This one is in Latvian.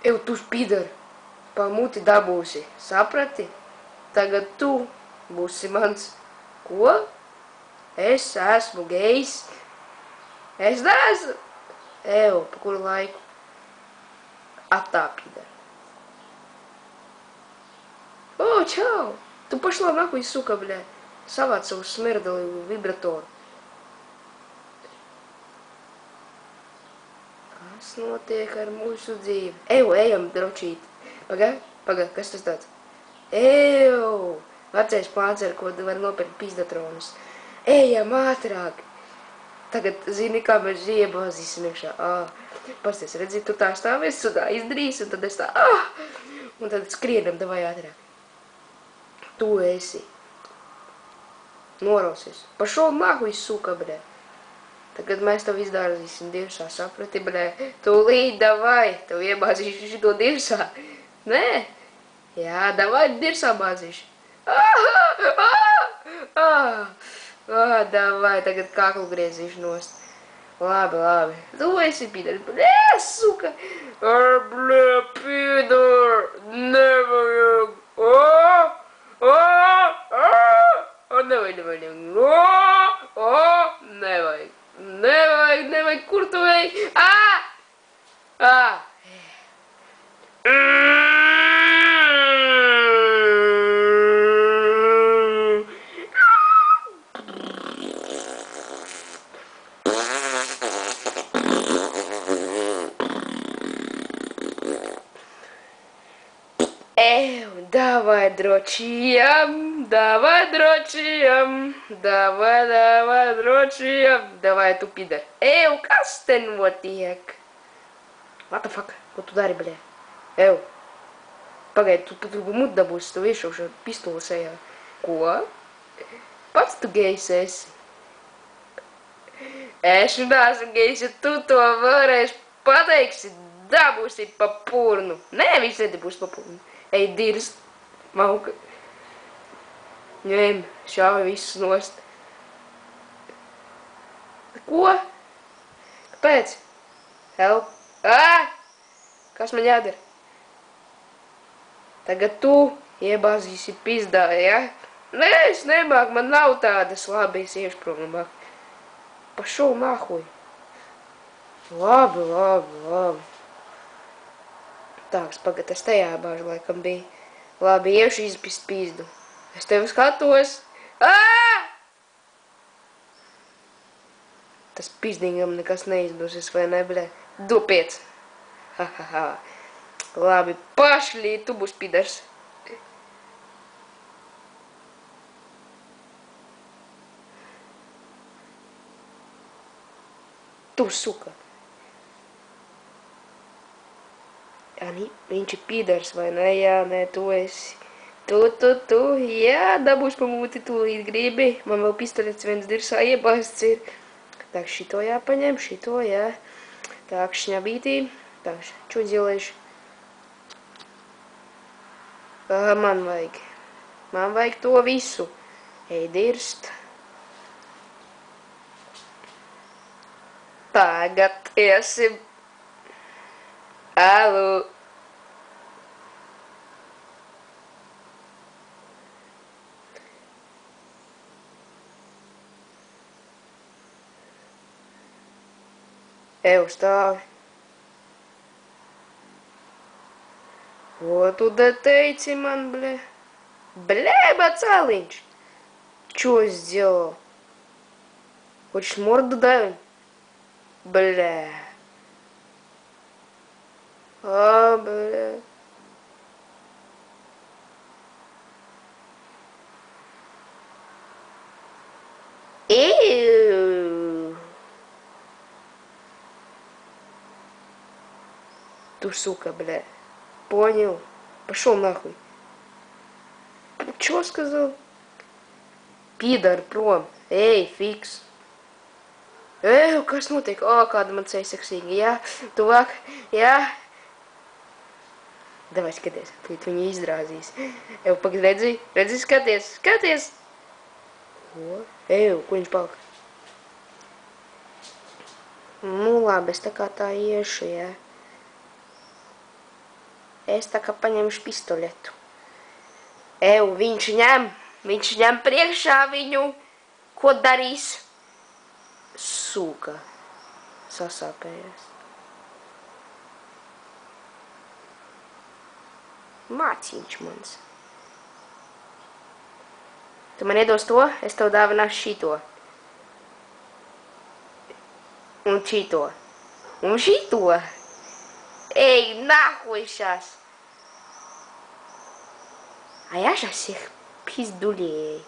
Ew, tu spīdar, pa muti dabūsi, saprati? Tagad tu būsi mans. Ko? Es esmu gejs. Es neesmu. Ew, pa kuru laiku? Attā, pīdar. O, čau! Tu пошла нахуй, сука, бля. Savāc savu smirdalīgu vibratoru. Kas notiek ar mūsu dzīvi? Eju, ejam, dročīt. Paga, kas tas tāds? Eju, vecais plāns, ar ko var nopirkt pizdatronus. Ejam ātrāk. Tagad zini, kā mēs iebāzīsim iekšā. Pasties, redzi, tu tā stāvies, tu tā izdarīsi, un tad es tā, un tad skrienam, davai ātrāk. Tu esi. Norausies. Pašol nāhuj, suka, bļē. Tagad mēs tev izdārzīsim dirsā, saprati, bļē. Tūlīt, davai, tev iebāzīšu šito dirsā. Nē? Jā, davai, dirsā bāzīšu. Davai, tagad kaklu griezīšu nost. Labi. Tu esi pīdar. Bļē, suka. Bļē, pīdar. Nevajag. Nevajag, kur tu ej? Давай дрочим, Davai, tu pīdar. Kas te notiek? What the fuck? Ko tu dari, bļē? Pagaid, tu mut dabūsi, tu iešaušu pistoli sejā. Ko? Pats tu gejs esi. Es neesmu gejs, ja tu to vēlreiz pateiksi, dabūsi pa purnu. Nē, viņš nedabūs pa purnu. Ej, dirst, mauka. Ņem, šāvi visus nost. Ko? Kāpēc? Help. Kas man jādara? Tagad tu iebāzīsi pizdā, ja? Nē, es nemāk, man nav tādas, labi, es iešu prom labāk. Pašau nahuj. Labi. Tāks, pagad, es te jābāžu, laikam bija. Labi, iešu izpist pizdu. Es tevi skatos. Tas pizdīgam nekas neizdosies, vai ne, bļē? Dopiec. Labi, pašļī, tu būs pidars. Tu, suka. Viņš ir pīdars, vai ne? Jā, nē, tu esi. Tu. Jā, dabūs pa mūti tūlīt gribi. Man vēl pistolets viens dirsā iebāsts ir. Так, šito jāpaņem, šito, jā. Так, šņabītī. Так, čo делаешь? Man vajag to visu. Ej, dirst. Tagad iesim. Alu. Stāvi. Ko tu da teici man, bļē? Bļē, bacāliņš! Čo es сделал? Хочешь морду давить? Бля. Бля. Ту, сука, бля. Понял? Пошел нахуй. Чё сказал? Пидор, пром. Эй, фикс. Kas notiek? Kāda man ceļa seksīga. Jā, tuvāk. Jā. Davai, skaties. Tūlīt viņi izdrāzīs. Pagad, redzi, skaties. Ko? Ko viņš palika? Nu, labi, es tā kā tā iešu, jā. Es tā kā paņemšu pistoletu. Viņš ņem priekšā viņu. Ko darīs? Sūka. Sasāpējās. Māciņš mans. Tu man iedos to, es tev dāvināšu šito. Un šito. Un šito. Эй, нахуй сейчас. А я сейчас всех пиздулей.